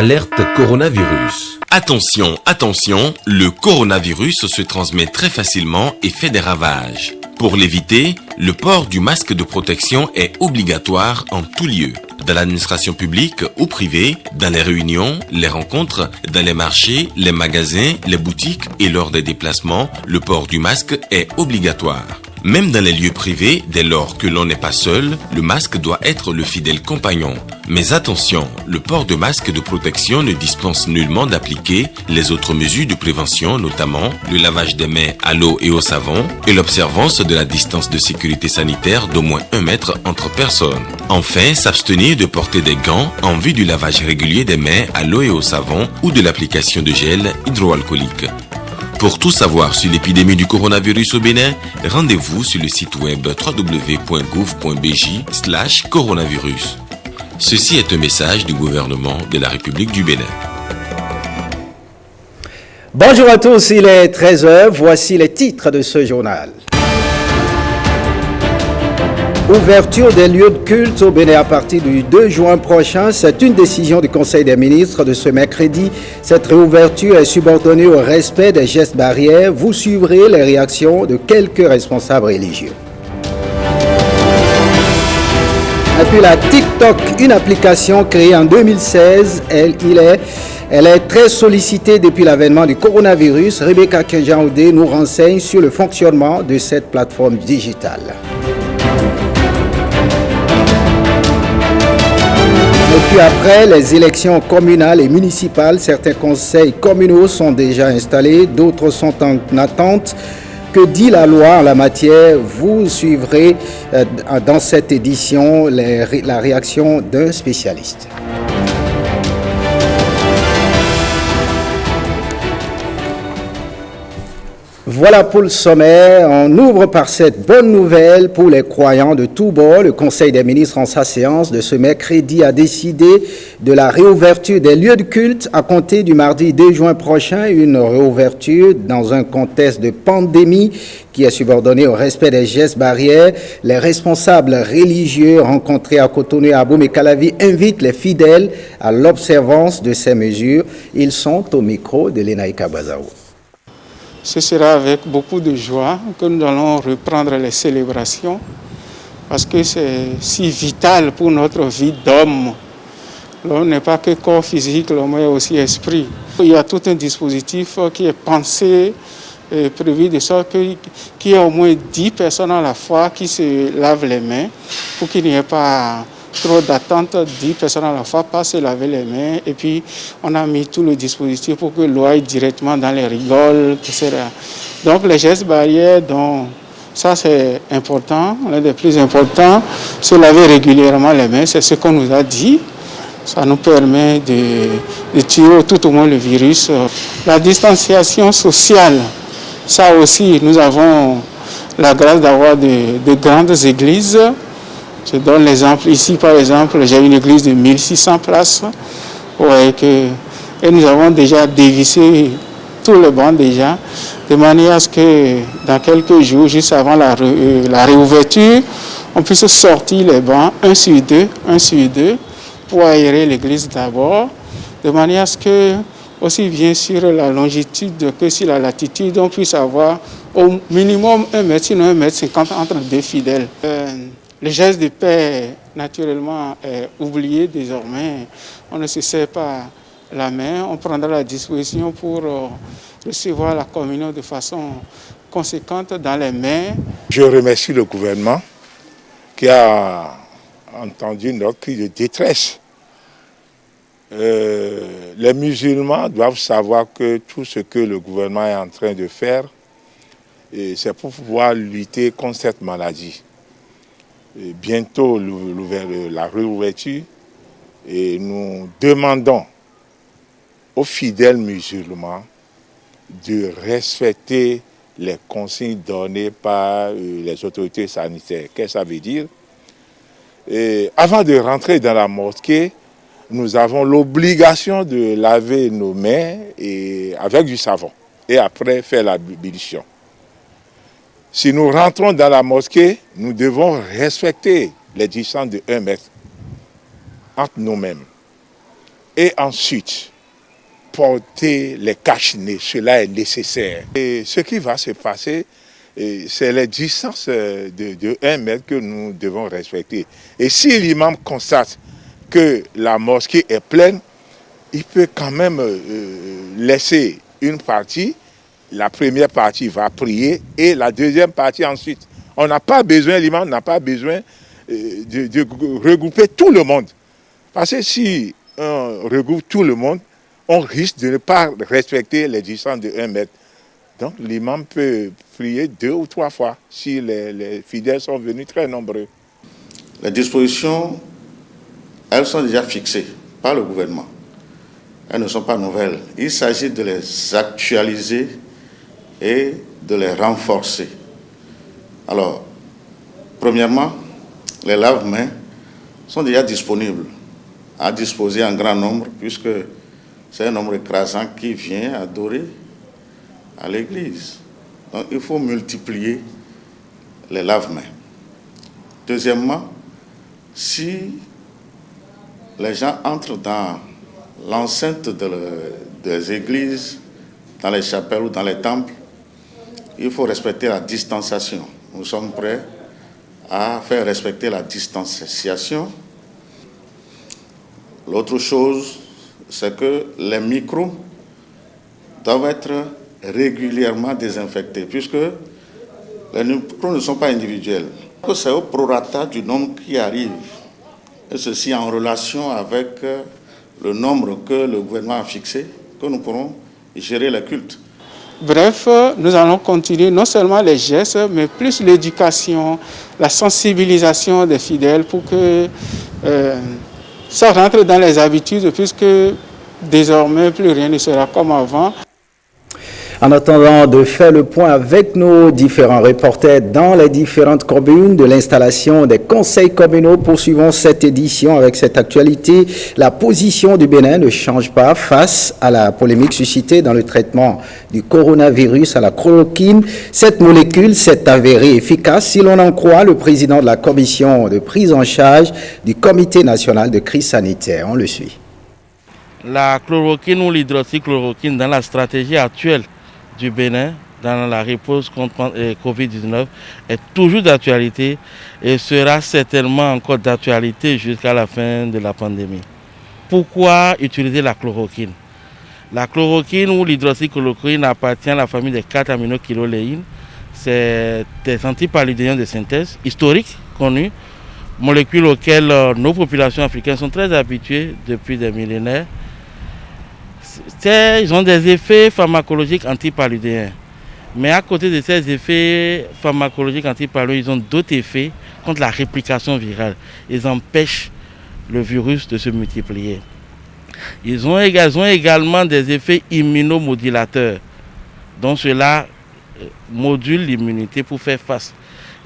Alerte coronavirus. Attention, attention, le coronavirus se transmet très facilement et fait des ravages. Pour l'éviter, le port du masque de protection est obligatoire en tout lieu. Dans l'administration publique ou privée, dans les réunions, les rencontres, dans les marchés, les magasins, les boutiques et lors des déplacements, le port du masque est obligatoire. Même dans les lieux privés, dès lors que l'on n'est pas seul, le masque doit être le fidèle compagnon. Mais attention, le port de masque de protection ne dispense nullement d'appliquer les autres mesures de prévention, notamment le lavage des mains à l'eau et au savon et l'observance de la distance de sécurité sanitaire d'au moins 1 mètre entre personnes. Enfin, s'abstenir de porter des gants en vue du lavage régulier des mains à l'eau et au savon ou de l'application de gel hydroalcoolique. Pour tout savoir sur l'épidémie du coronavirus au Bénin, rendez-vous sur le site web www.gouv.bj/coronavirus. Ceci est un message du gouvernement de la République du Bénin. Bonjour à tous, il est 13h, voici les titres de ce journal. Ouverture des lieux de culte au Bénin à partir du 2 juin prochain, c'est une décision du Conseil des ministres de ce mercredi. Cette réouverture est subordonnée au respect des gestes barrières. Vous suivrez les réactions de quelques responsables religieux. Et puis la TikTok, une application créée en 2016, elle est très sollicitée depuis l'avènement du coronavirus. Rebecca Kenjaoudé nous renseigne sur le fonctionnement de cette plateforme digitale. Et puis après les élections communales et municipales, certains conseils communaux sont déjà installés, d'autres sont en attente. Que dit la loi en la matière? Vous suivrez dans cette édition la réaction d'un spécialiste. Voilà pour le sommaire. On ouvre par cette bonne nouvelle pour les croyants de tous bords. Le Conseil des ministres en sa séance de ce mercredi a décidé de la réouverture des lieux de culte à compter du mardi 2 juin prochain. Une réouverture dans un contexte de pandémie qui est subordonnée au respect des gestes barrières. Les responsables religieux rencontrés à Cotonou et à Aboum et Calavi invitent les fidèles à l'observance de ces mesures. Ils sont au micro de Lenaïka Bazaou. Ce sera avec beaucoup de joie que nous allons reprendre les célébrations parce que c'est si vital pour notre vie d'homme. L'homme n'est pas que corps physique, l'homme est aussi esprit. Il y a tout un dispositif qui est pensé et prévu de sorte qu'il y ait au moins 10 personnes à la fois qui se lavent les mains pour qu'il n'y ait pas trop d'attente, 10 personnes à la fois pas se laver les mains et puis on a mis tout le dispositif pour que l'eau aille directement dans les rigoles, etc. Donc les gestes barrières, donc, ça c'est important, l'un des plus importants, se laver régulièrement les mains, c'est ce qu'on nous a dit. Ça nous permet de tuer tout au moins le virus. La distanciation sociale, ça aussi, nous avons la grâce d'avoir de grandes églises. Je donne l'exemple ici, par exemple, j'ai une église de 1600 places. Et nous avons déjà dévissé tous les bancs déjà, de manière à ce que dans quelques jours, juste avant la réouverture, on puisse sortir les bancs un sur deux, pour aérer l'église d'abord, de manière à ce que, aussi bien sur la longitude que sur la latitude, on puisse avoir au minimum 1 mètre, sinon 1,50 m entre deux fidèles. Le geste de paix, naturellement, est oublié désormais. On ne se serre pas la main, on prendra la disposition pour recevoir la communion de façon conséquente dans les mains. Je remercie le gouvernement qui a entendu notre cri de détresse. Les musulmans doivent savoir que tout ce que le gouvernement est en train de faire, c'est pour pouvoir lutter contre cette maladie. Et bientôt la réouverture et nous demandons aux fidèles musulmans de respecter les consignes données par les autorités sanitaires. Qu'est-ce que ça veut dire? Et avant de rentrer dans la mosquée, nous avons l'obligation de laver nos mains avec du savon et après faire l'ablution. Si nous rentrons dans la mosquée, nous devons respecter les distances de 1 mètre entre nous-mêmes. et ensuite porter les cache-nez. Cela est nécessaire. Et ce qui va se passer, c'est les distances de 1 mètre que nous devons respecter. Et si l'imam constate que la mosquée est pleine, il peut quand même laisser une partie. La première partie va prier et la deuxième partie ensuite. On n'a pas besoin, l'imam n'a pas besoin de regrouper tout le monde. Parce que si on regroupe tout le monde, on risque de ne pas respecter les distances de 1 mètre. Donc l'imam peut prier 2 ou 3 fois si les fidèles sont venus très nombreux. Les dispositions, elles sont déjà fixées par le gouvernement. Elles ne sont pas nouvelles. Il s'agit de les actualiser et de les renforcer. Alors, premièrement, les lave-mains sont déjà disponibles, à disposer en grand nombre, puisque c'est un nombre écrasant qui vient adorer à l'église. Donc, il faut multiplier les lave-mains. Deuxièmement, si les gens entrent dans l'enceinte des églises, dans les chapelles ou dans les temples, il faut respecter la distanciation. Nous sommes prêts à faire respecter la distanciation. L'autre chose, c'est que les micros doivent être régulièrement désinfectés, puisque les micros ne sont pas individuels. C'est au prorata du nombre qui arrive, et ceci en relation avec le nombre que le gouvernement a fixé, que nous pourrons gérer les cultes. Bref, nous allons continuer non seulement les gestes, mais plus l'éducation, la sensibilisation des fidèles pour que ça rentre dans les habitudes, puisque désormais plus rien ne sera comme avant. En attendant de faire le point avec nos différents reporters dans les différentes communes de l'installation des conseils communaux, poursuivons cette édition avec cette actualité. La position du Bénin ne change pas face à la polémique suscitée dans le traitement du coronavirus à la chloroquine. Cette molécule s'est avérée efficace si l'on en croit le président de la commission de prise en charge du Comité national de crise sanitaire. On le suit. La chloroquine ou l'hydroxychloroquine dans la stratégie actuelle du Bénin dans la réponse contre Covid-19 est toujours d'actualité et sera certainement encore d'actualité jusqu'à la fin de la pandémie. Pourquoi utiliser la chloroquine? La chloroquine ou l'hydroxychloroquine appartient à la famille des 4-aminokéroléines. C'est des antipaludéens de synthèse historiques connus, molécules auxquelles nos populations africaines sont très habituées depuis des millénaires. Ils ont des effets pharmacologiques antipaludéens. Mais à côté de ces effets pharmacologiques antipaludéens, ils ont d'autres effets contre la réplication virale. Ils empêchent le virus de se multiplier. Ils ont également des effets immunomodulateurs. Donc cela module l'immunité pour faire face.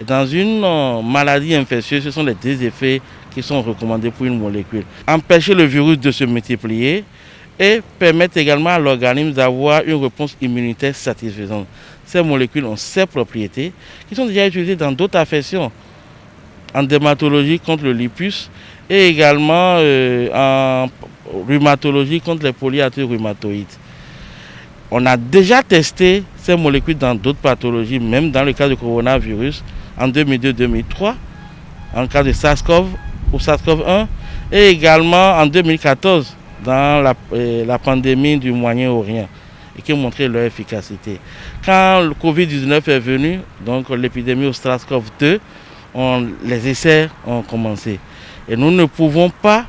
Et dans une maladie infectieuse, ce sont les 2 effets qui sont recommandés pour une molécule. Empêcher le virus de se multiplier et permettre également à l'organisme d'avoir une réponse immunitaire satisfaisante. Ces molécules ont ces propriétés qui sont déjà utilisées dans d'autres affections, en dermatologie contre le lupus et également en rhumatologie contre les polyarthrite rhumatoïdes. On a déjà testé ces molécules dans d'autres pathologies, même dans le cas du coronavirus, en 2002-2003, en cas de SARS-CoV ou SARS-CoV-1, et également en 2014, dans la pandémie du Moyen-Orient, et qui ont montré leur efficacité. Quand le Covid-19 est venu, donc l'épidémie au SARS-CoV-2, les essais ont commencé. Et nous ne pouvons pas,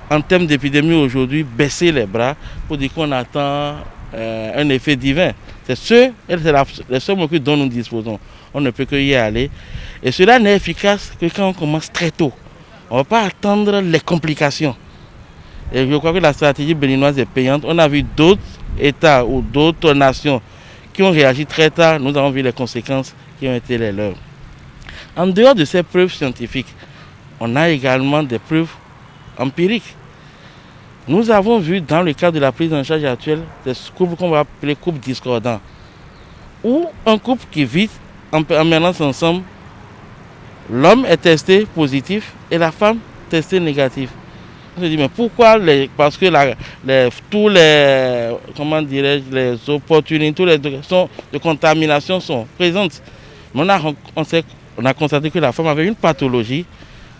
en termes d'épidémie aujourd'hui, baisser les bras pour dire qu'on attend un effet divin. C'est les seuls molécules dont nous disposons. On ne peut que y aller. Et cela n'est efficace que quand on commence très tôt. On ne va pas attendre les complications. Et je crois que la stratégie béninoise est payante. On a vu d'autres États ou d'autres nations qui ont réagi très tard. Nous avons vu les conséquences qui ont été les leurs. En dehors de ces preuves scientifiques, on a également des preuves empiriques. Nous avons vu dans le cadre de la prise en charge actuelle des couples qu'on va appeler couples discordants, où un couple qui vit en permanence ensemble, l'homme est testé positif et la femme testée négative. On se dit, mais pourquoi parce que tous les, comment dirais-je, les opportunités, tous les sont de contamination sont présentes. Mais on a constaté que la femme avait une pathologie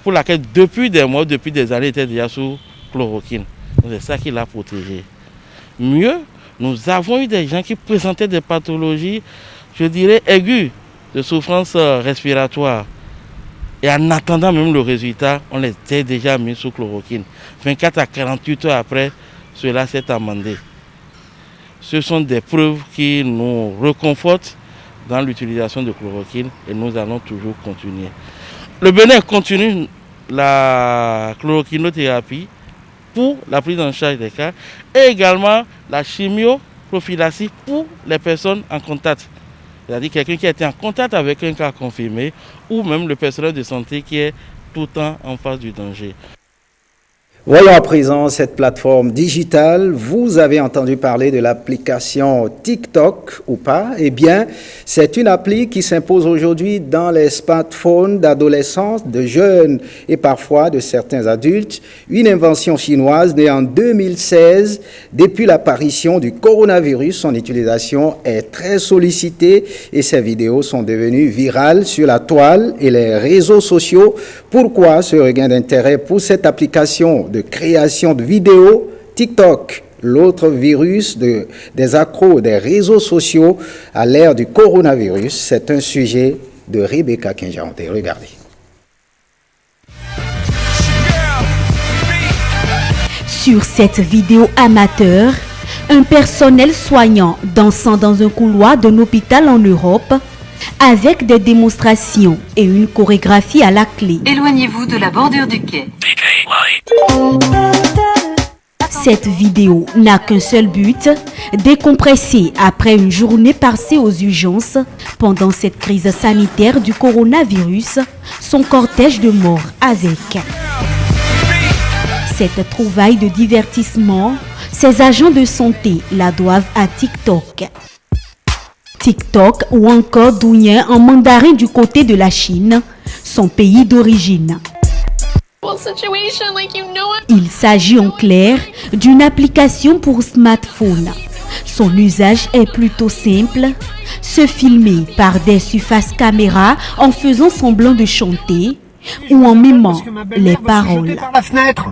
pour laquelle depuis des mois, depuis des années, était déjà sous chloroquine. C'est ça qui l'a protégée. Mieux, nous avons eu des gens qui présentaient des pathologies, je dirais, aiguës, de souffrance respiratoire. Et en attendant même le résultat, on les a déjà mis sous chloroquine. 24 à 48 heures après, cela s'est amendé. Ce sont des preuves qui nous réconfortent dans l'utilisation de chloroquine et nous allons toujours continuer. Le Bénin continue la chloroquinothérapie pour la prise en charge des cas et également la chimioprophylaxie pour les personnes en contact. C'est-à-dire quelqu'un qui a été en contact avec un cas confirmé ou même le personnel de santé qui est tout le temps en face du danger. Voyons à présent cette plateforme digitale. Vous avez entendu parler de l'application TikTok ou pas? Eh bien, c'est une appli qui s'impose aujourd'hui dans les smartphones d'adolescents, de jeunes et parfois de certains adultes. Une invention chinoise née en 2016. Depuis l'apparition du coronavirus, son utilisation est très sollicitée et ses vidéos sont devenues virales sur la toile et les réseaux sociaux. Pourquoi ce regain d'intérêt pour cette application de création de vidéos? TikTok, l'autre virus des accros des réseaux sociaux à l'ère du coronavirus, c'est un sujet de Rebecca Kinjaonte. Regardez. Sur cette vidéo amateur, un personnel soignant dansant dans un couloir d'un hôpital en Europe avec des démonstrations et une chorégraphie à la clé. Éloignez-vous de la bordure du quai. Cette vidéo n'a qu'un seul but, décompresser après une journée passée aux urgences pendant cette crise sanitaire du coronavirus, son cortège de morts avec. Cette trouvaille de divertissement, ces agents de santé la doivent à TikTok. TikTok ou encore Douyin en mandarin du côté de la Chine, son pays d'origine. Il s'agit en clair d'une application pour smartphone. Son usage est plutôt simple, se filmer par des surfaces caméras en faisant semblant de chanter ou en mimant les paroles. Par la fenêtre.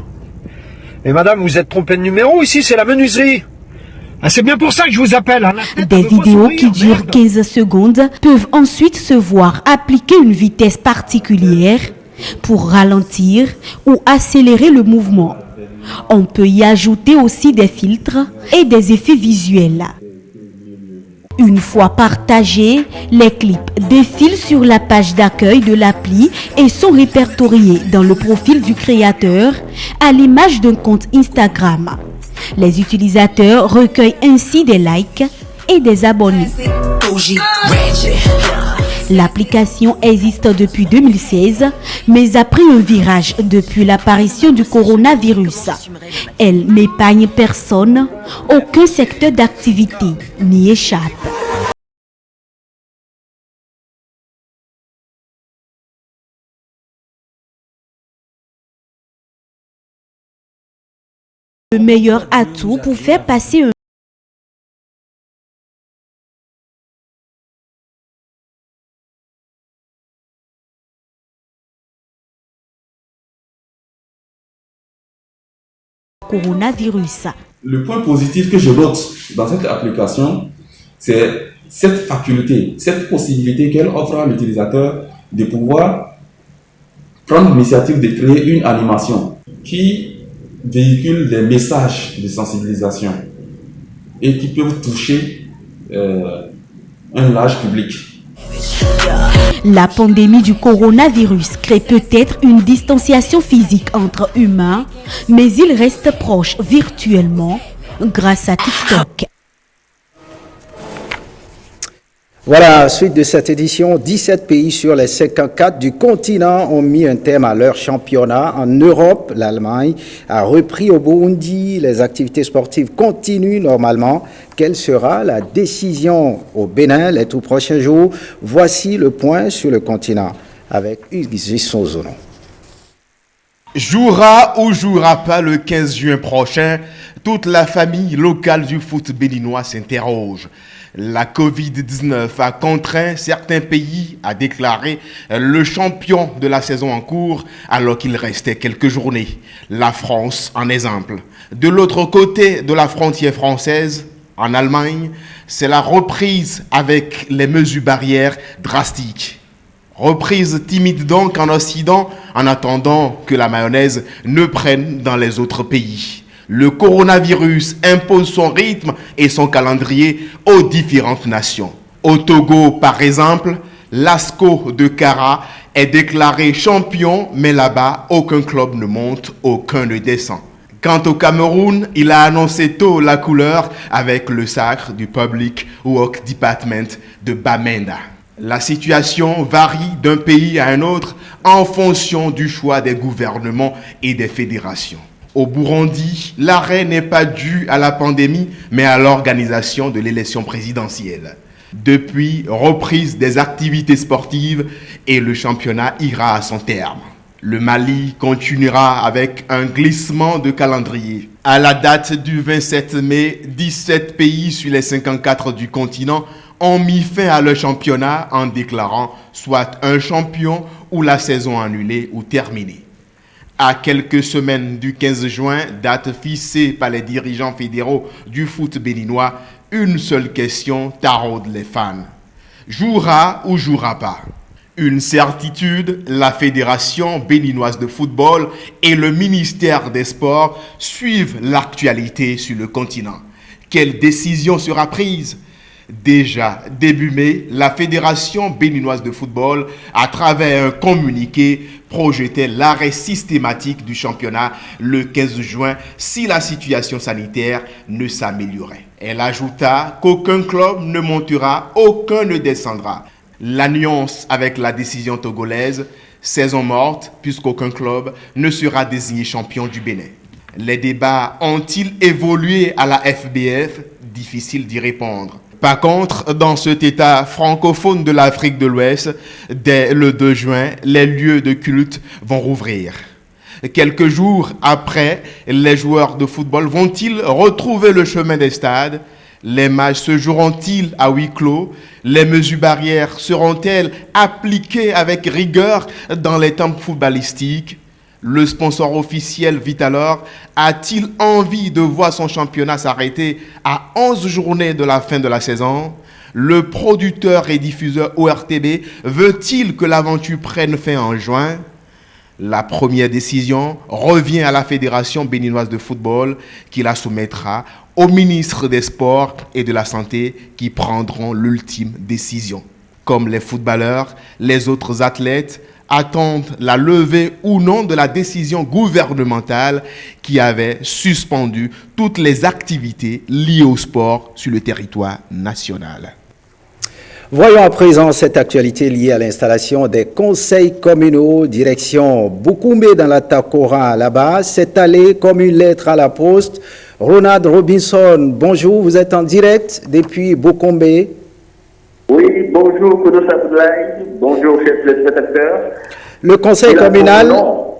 Et madame, vous êtes trompée de numéro, ici c'est la menuiserie. Ah, c'est bien pour ça que je vous appelle. Hein. Des vidéos qui durent 15 secondes peuvent ensuite se voir appliquer une vitesse particulière pour ralentir ou accélérer le mouvement. On peut y ajouter aussi des filtres et des effets visuels. Une fois partagés, les clips défilent sur la page d'accueil de l'appli et sont répertoriés dans le profil du créateur à l'image d'un compte Instagram. Les utilisateurs recueillent ainsi des likes et des abonnés. L'application existe depuis 2016, mais a pris un virage depuis l'apparition du coronavirus. Elle n'épargne personne, aucun secteur d'activité n'y échappe. Le meilleur atout pour faire passer un coronavirus. Le point positif que je note dans cette application, c'est cette faculté, cette possibilité qu'elle offre à l'utilisateur de pouvoir prendre l'initiative de créer une animation qui véhicule des messages de sensibilisation et qui peuvent toucher un large public. La pandémie du coronavirus crée peut-être une distanciation physique entre humains, mais ils restent proches virtuellement grâce à TikTok. Voilà, suite de cette édition, 17 pays sur les 54 du continent ont mis un terme à leur championnat. En Europe, l'Allemagne a repris au Burundi. Les activités sportives continuent normalement. Quelle sera la décision au Bénin les tout prochains jours? Voici le point sur le continent avec Hugues Sozono. Jouera ou jouera pas le 15 juin prochain, toute la famille locale du foot béninois s'interroge. La Covid-19 a contraint certains pays à déclarer le champion de la saison en cours alors qu'il restait quelques journées. La France en exemple. De l'autre côté de la frontière française, en Allemagne, c'est la reprise avec les mesures barrières drastiques. Reprise timide donc en Occident en attendant que la mayonnaise ne prenne dans les autres pays. Le coronavirus impose son rythme et son calendrier aux différentes nations. Au Togo, par exemple, l'ASCO de Kara est déclaré champion, mais là-bas, aucun club ne monte, aucun ne descend. Quant au Cameroun, il a annoncé tôt la couleur avec le sacre du Public Works Department de Bamenda. La situation varie d'un pays à un autre en fonction du choix des gouvernements et des fédérations. Au Burundi, l'arrêt n'est pas dû à la pandémie, mais à l'organisation de l'élection présidentielle. Depuis, reprise des activités sportives et le championnat ira à son terme. Le Mali continuera avec un glissement de calendrier. À la date du 27 mai, 17 pays sur les 54 du continent ont mis fin à leur championnat en déclarant soit un champion ou la saison annulée ou terminée. À quelques semaines du 15 juin, date fixée par les dirigeants fédéraux du foot béninois, une seule question taraude les fans. Jouera ou jouera pas? Une certitude, la Fédération béninoise de football et le ministère des Sports suivent l'actualité sur le continent. Quelle décision sera prise? Déjà, début mai, la Fédération béninoise de football, à travers un communiqué, projetait l'arrêt systématique du championnat le 15 juin si la situation sanitaire ne s'améliorait. Elle ajouta qu'aucun club ne montera, aucun ne descendra. La nuance avec la décision togolaise, saison morte puisqu'aucun club ne sera désigné champion du Bénin. Les débats ont-ils évolué à la FBF? Difficile d'y répondre. Par contre, dans cet État francophone de l'Afrique de l'Ouest, dès le 2 juin, les lieux de culte vont rouvrir. Quelques jours après, les joueurs de football vont-ils retrouver le chemin des stades? Les matchs se joueront-ils à huis clos? Les mesures barrières seront-elles appliquées avec rigueur dans les temps footballistiques? Le sponsor officiel Vitalor a-t-il envie de voir son championnat s'arrêter à 11 journées de la fin de la saison? Le producteur et diffuseur ORTB veut-il que l'aventure prenne fin en juin? La première décision revient à la Fédération béninoise de football qui la soumettra au ministre des Sports et de la Santé qui prendront l'ultime décision. Comme les footballeurs, les autres athlètes attendent la levée ou non de la décision gouvernementale qui avait suspendu toutes les activités liées au sport sur le territoire national. Voyons à présent cette actualité liée à l'installation des conseils communaux, direction Boukoumé dans la Takora là-bas. C'est allé comme une lettre à la poste. Ronald Robinson, bonjour, vous êtes en direct depuis Boukoumé. Oui, bonjour Kodos Abdoulaye, bonjour chers téléspectateurs. Le conseil communal,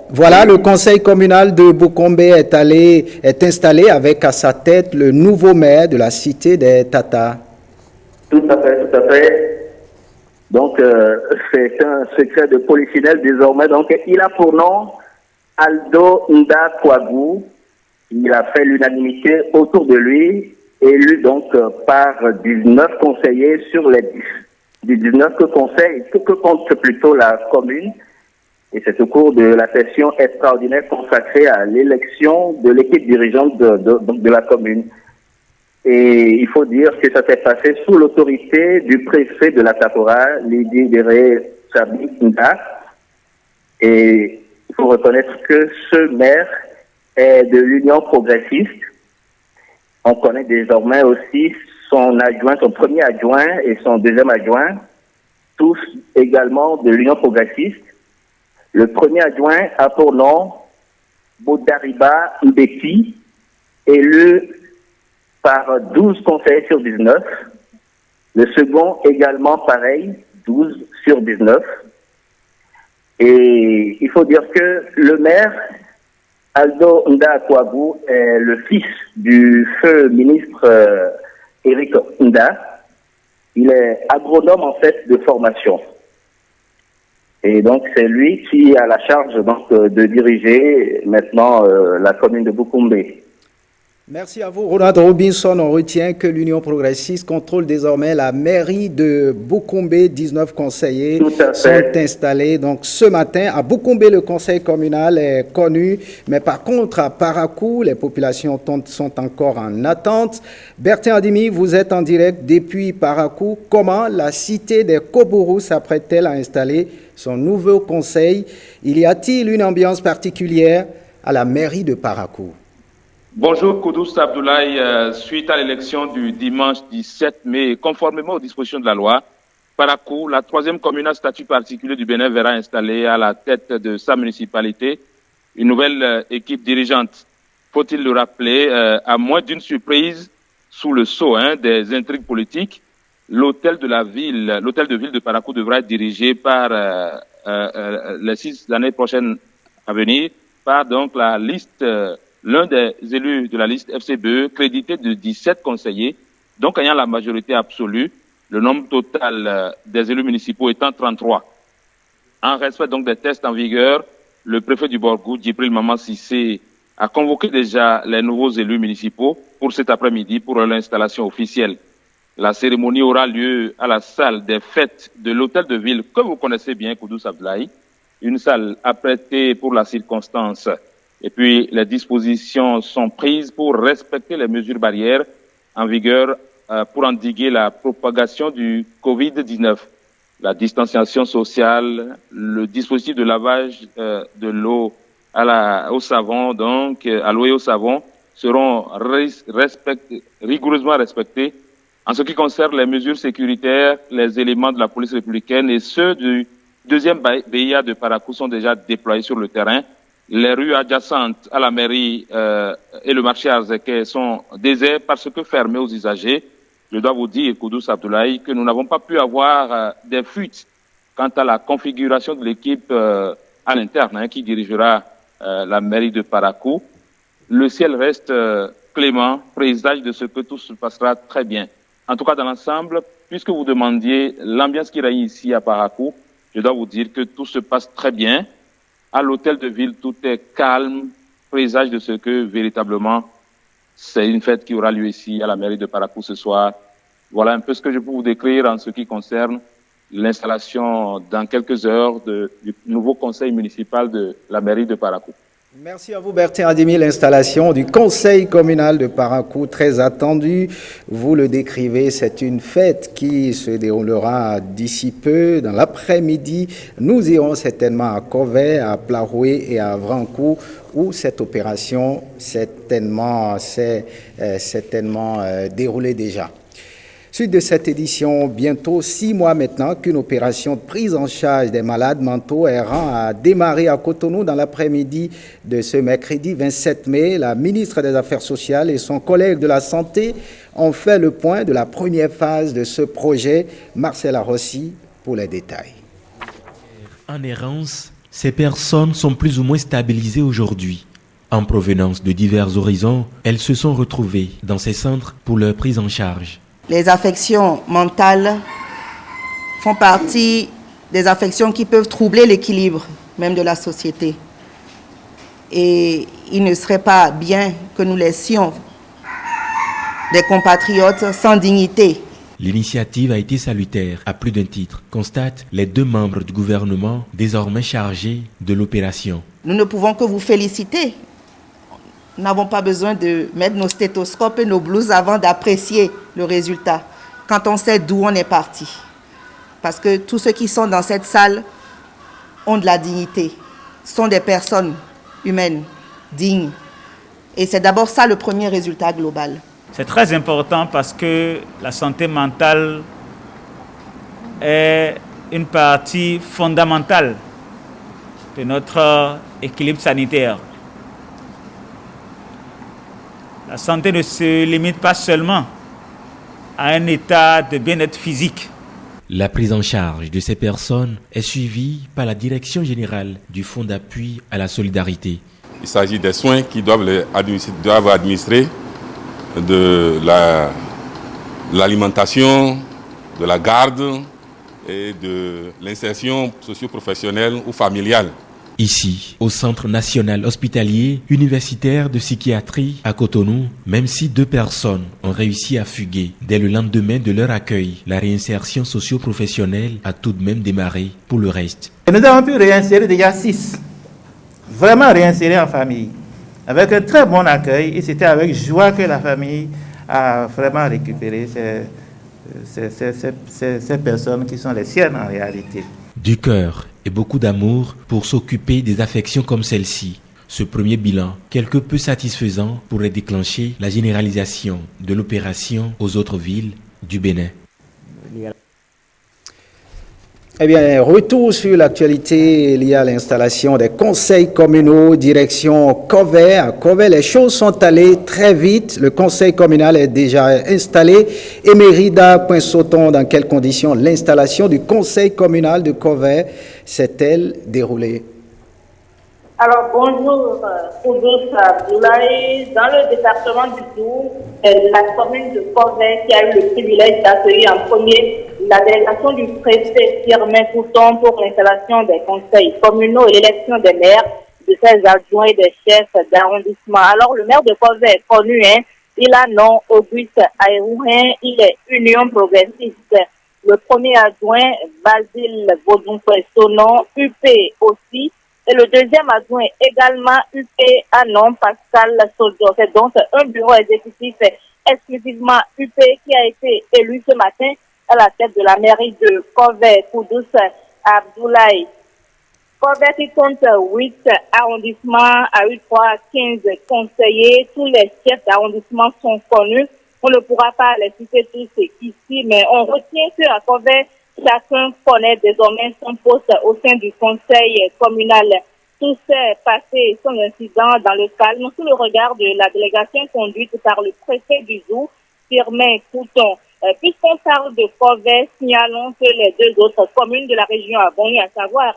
voilà, le conseil communal de Boukoumé est installé avec à sa tête le nouveau maire de la cité des Tatas. Tout à fait. Donc, c'est un secret de polichinelle désormais. Donc, il a pour nom Aldo Nda Kouagou. Il a fait l'unanimité autour de lui, élu donc par 19 conseillers sur les 19 que compte plutôt la commune. Et c'est au cours de la session extraordinaire consacrée à l'élection de l'équipe dirigeante de la commune. Et il faut dire que ça s'est passé sous l'autorité du préfet de la Takora, Lidi Dere Sabi Nda. Et il faut reconnaître que ce maire est de l'Union progressiste. On connaît désormais aussi son adjoint, son premier adjoint et son deuxième adjoint, tous également de l'Union progressiste. Le premier adjoint a pour nom Boudariba Mbeki, élu par 12 conseillers sur 19. Le second également pareil, 12 sur 19. Et il faut dire que le maire Aldo Nda-Kouabou est le fils du feu ministre Éric Nda. Il est agronome en fait de formation. Et donc c'est lui qui a la charge donc, de diriger maintenant la commune de Boukoumbe. Merci à vous, Ronald Robinson. On retient que l'Union progressiste contrôle désormais la mairie de Boukoumbe. 19 conseillers sont installés. Donc, ce matin, à Boukoumbe, le conseil communal est connu. Mais par contre, à Parakou, les populations sont encore en attente. Bertin Adimi, vous êtes en direct depuis Parakou. Comment la cité des Kobourou s'apprête-t-elle à installer son nouveau conseil? Y a-t-il une ambiance particulière à la mairie de Parakou? Bonjour Koudous Abdoulaye, suite à l'élection du dimanche 17 mai, conformément aux dispositions de la loi, Parakou, la troisième commune à statut particulier du Bénin, verra installer à la tête de sa municipalité une nouvelle équipe dirigeante. Faut-il le rappeler, à moins d'une surprise sous le sceau des intrigues politiques, l'hôtel de ville de Parakou devra être dirigé par les 6 années prochaines à venir, par donc la liste l'un des élus de la liste FCBE, crédité de 17 conseillers, donc ayant la majorité absolue, le nombre total des élus municipaux étant 33. En respect donc des tests en vigueur, le préfet du Borgou, Djibril Maman Sissé, a convoqué déjà les nouveaux élus municipaux pour cet après-midi pour l'installation officielle. La cérémonie aura lieu à la salle des fêtes de l'hôtel de ville que vous connaissez bien, Koudous Abdoulaye, une salle apprêtée pour la circonstance. Et puis, les dispositions sont prises pour respecter les mesures barrières en vigueur pour endiguer la propagation du Covid-19. La distanciation sociale, le dispositif de lavage de l'eau au savon, donc à l'eau et au savon, seront rigoureusement respectés. En ce qui concerne les mesures sécuritaires, les éléments de la police républicaine et ceux du deuxième BIA de Parakou sont déjà déployés sur le terrain. Les rues adjacentes à la mairie et le marché Arzeke sont désertes parce que fermées aux usagers. Je dois vous dire, Koudous Abdoulaye, que nous n'avons pas pu avoir des fuites quant à la configuration de l'équipe à l'interne qui dirigera la mairie de Parakou. Le ciel reste clément, présage de ce que tout se passera très bien. En tout cas, dans l'ensemble, puisque vous demandiez l'ambiance qui règne ici à Parakou, je dois vous dire que tout se passe très bien. À l'hôtel de ville, tout est calme, présage de ce que véritablement c'est une fête qui aura lieu ici à la mairie de Parakou ce soir. Voilà un peu ce que je peux vous décrire en ce qui concerne l'installation dans quelques heures du nouveau conseil municipal de la mairie de Parakou. Merci à vous Bertin Adimi. L'installation du conseil communal de Parakou, très attendue. Vous le décrivez, c'est une fête qui se déroulera d'ici peu, dans l'après-midi. Nous irons certainement à Kové, à Plaroué et à Vrankou, où cette opération s'est certainement déroulée déjà. Suite de cette édition, bientôt 6 mois maintenant qu'une opération de prise en charge des malades mentaux errants a démarré à Cotonou dans l'après-midi de ce mercredi 27 mai. La ministre des Affaires sociales et son collègue de la Santé ont fait le point de la première phase de ce projet. Marcela Rossi pour les détails. En errance, ces personnes sont plus ou moins stabilisées aujourd'hui. En provenance de divers horizons, elles se sont retrouvées dans ces centres pour leur prise en charge. Les affections mentales font partie des affections qui peuvent troubler l'équilibre même de la société. Et il ne serait pas bien que nous laissions des compatriotes sans dignité. L'initiative a été salutaire à plus d'un titre, constatent les 2 membres du gouvernement désormais chargés de l'opération. Nous ne pouvons que vous féliciter. Nous n'avons pas besoin de mettre nos stéthoscopes et nos blouses avant d'apprécier le résultat, quand on sait d'où on est parti. Parce que tous ceux qui sont dans cette salle ont de la dignité, sont des personnes humaines, dignes. Et c'est d'abord ça le premier résultat global. C'est très important parce que la santé mentale est une partie fondamentale de notre équilibre sanitaire. La santé ne se limite pas seulement à un état de bien-être physique. La prise en charge de ces personnes est suivie par la Direction générale du Fonds d'appui à la solidarité. Il s'agit des soins qui doivent administrer de l'alimentation, de la garde et de l'insertion socio-professionnelle ou familiale. Ici, au Centre national hospitalier universitaire de psychiatrie à Cotonou, même si 2 personnes ont réussi à fuguer dès le lendemain de leur accueil, la réinsertion socio-professionnelle a tout de même démarré pour le reste. Et nous avons pu réinsérer déjà 6, vraiment réinsérer en famille, avec un très bon accueil, et c'était avec joie que la famille a vraiment récupéré ces personnes qui sont les siennes en réalité. Du cœur et beaucoup d'amour pour s'occuper des affections comme celle-ci. Ce premier bilan, quelque peu satisfaisant, pourrait déclencher la généralisation de l'opération aux autres villes du Bénin. Eh bien, retour sur l'actualité liée à l'installation des conseils communaux direction Covey. À Covey, les choses sont allées très vite. Le conseil communal est déjà installé. Emerida Poinsoton, dans quelles conditions l'installation du conseil communal de Covey s'est-elle déroulée? Alors, bonjour, Koudous Abdoulaye. Dans le département du Doubs, la commune de Covey qui a eu le privilège d'accueillir en premier la délégation du préfet Firmin Couton pour l'installation des conseils communaux et l'élection des maires, de ses adjoints et des chefs d'arrondissement. Alors, le maire de Covey est connu, il a nom Auguste Aïrouhin, il est Union progressiste. Le premier adjoint, Basile Baudouin-Sonon, UP aussi. Et le deuxième adjoint également UP à nom Pascal Sojo. C'est donc un bureau exécutif exclusivement UP qui a été élu ce matin à la tête de la mairie de Covey, Koudous Abdoulaye. Covey qui compte 8 arrondissements a eu 15 conseillers. Tous les chefs d'arrondissement sont connus. On ne pourra pas les citer tous ici, mais on retient qu'à Covey, chacun connaît désormais son poste au sein du conseil communal. Tout s'est passé sans incident dans le calme sous le regard de la délégation conduite par le préfet du Doubs, Firmin Couton. Puisqu'on parle de Covey, signalons que les 2 autres communes de la région abonnées, à savoir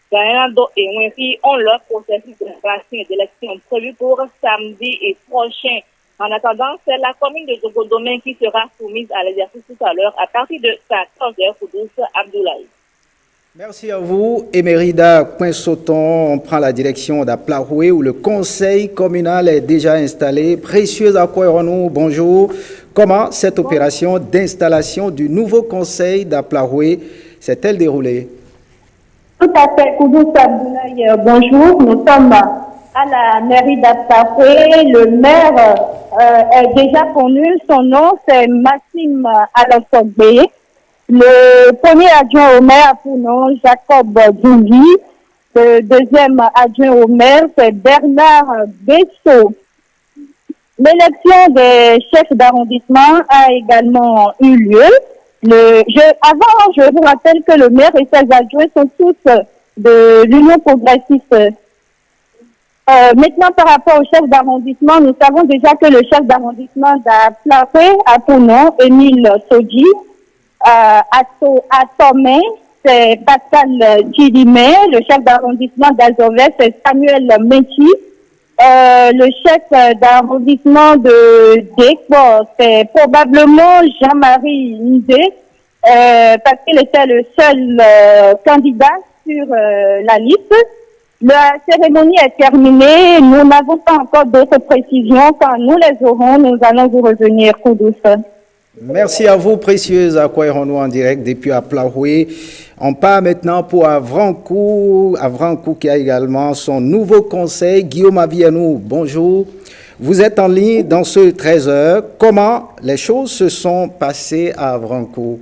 Gaïando et Ouinfi, ont leur processus d'installation et d'élection prévu pour samedi et prochain. En attendant, c'est la commune de Zogodomé qui sera soumise à l'exercice tout à l'heure à partir de 14h. Koudous Abdoulaye. Merci à vous. Emerida Poinsoton, on prend la direction d'Aplaroué où le conseil communal est déjà installé. Précieuse Akoueronou, bonjour. Comment cette opération d'installation du nouveau conseil d'Aplaroué s'est-elle déroulée? Tout à fait, Koudous Abdoulaye, bonjour. Nous sommes à la mairie d'Aplaroué. Le maire est déjà connu. Son nom, c'est Massim Alassogbe. Le premier adjoint au maire a pour nom Jacob Douvi. Le deuxième adjoint au maire, c'est Bernard Bessot. L'élection des chefs d'arrondissement a également eu lieu. Avant, je vous rappelle que le maire et ses adjoints sont tous de l'Union progressiste. Maintenant, par rapport au chef d'arrondissement, nous savons déjà que le chef d'arrondissement d'Aplaroué a pour nom Émile Sodji. À Tomé, c'est Pascal Djilimé. Le chef d'arrondissement d'Azovès, c'est Samuel Méti. Le chef d'arrondissement de Dekbo, c'est probablement Jean-Marie Nidé, parce qu'il était le seul candidat sur la liste. La cérémonie est terminée. Nous n'avons pas encore d'autres précisions. Quand nous les aurons, nous allons vous revenir, Koudous. Merci à vous, précieuse Akoueronou, en direct depuis Aplaroué. On part maintenant pour Avrancourt qui a également son nouveau conseil. Guillaume Avianou, bonjour. Vous êtes en ligne dans ce 13h. Comment les choses se sont passées à Avrancourt?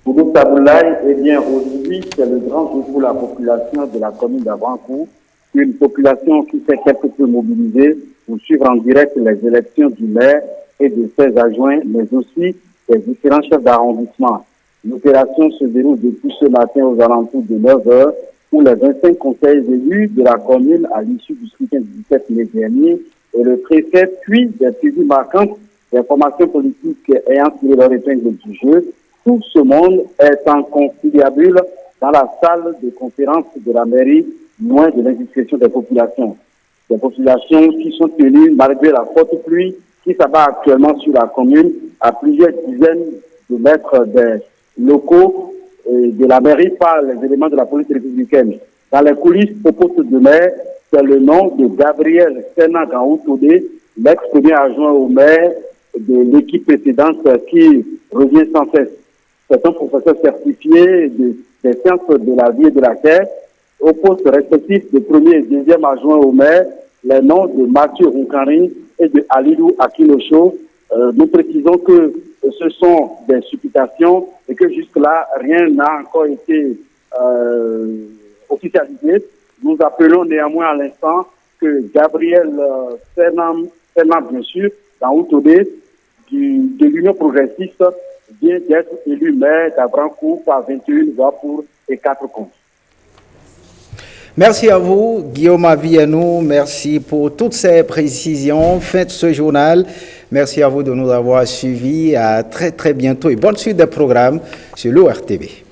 Koudous Abdoulaye, eh bien, aujourd'hui, c'est le grand jour pour la population de la commune d'Avrancourt. Une population qui s'est quelque peu mobilisée pour suivre en direct les élections du maire et de ses adjoints, mais aussi des différents chefs d'arrondissement. L'opération se déroule depuis ce matin aux alentours de 9h, où les 25 conseils élus de la commune à l'issue du scrutin du 17 mai dernier et le préfet, puis des figures marquantes des formations politiques ayant tiré leur épingle du jeu. Tout ce monde est en conciliabule dans la salle de conférence de la mairie, loin de l'indiscrétion des populations. Des populations qui sont tenues, malgré la forte pluie qui s'abat actuellement sur la commune, à plusieurs dizaines de mètres des locaux de la mairie par les éléments de la police républicaine. Dans les coulisses, au poste de maire, c'est le nom de Gabriel Senagan-Outodé, l'ex-premier adjoint au maire de l'équipe précédente qui revient sans cesse. C'est un professeur certifié des sciences de la vie et de la terre. Au poste respectif de premier et deuxième adjoint au maire, les noms de Mathieu Rounkari et de Alidou Akinosho. Nous précisons que ce sont des supputations et que jusque-là, rien n'a encore été officialisé. Nous appelons néanmoins à l'instant que Gabriel Fernand, bien sûr, dans Outodé, de l'Union progressiste, vient d'être élu maire d'Abrancourt par 21 voix pour et 4 contre. Merci à vous, Guillaume Avienou. Merci pour toutes ces précisions. Fin de ce journal. Merci à vous de nous avoir suivis. À très très bientôt et bonne suite des programmes sur l'ORTV.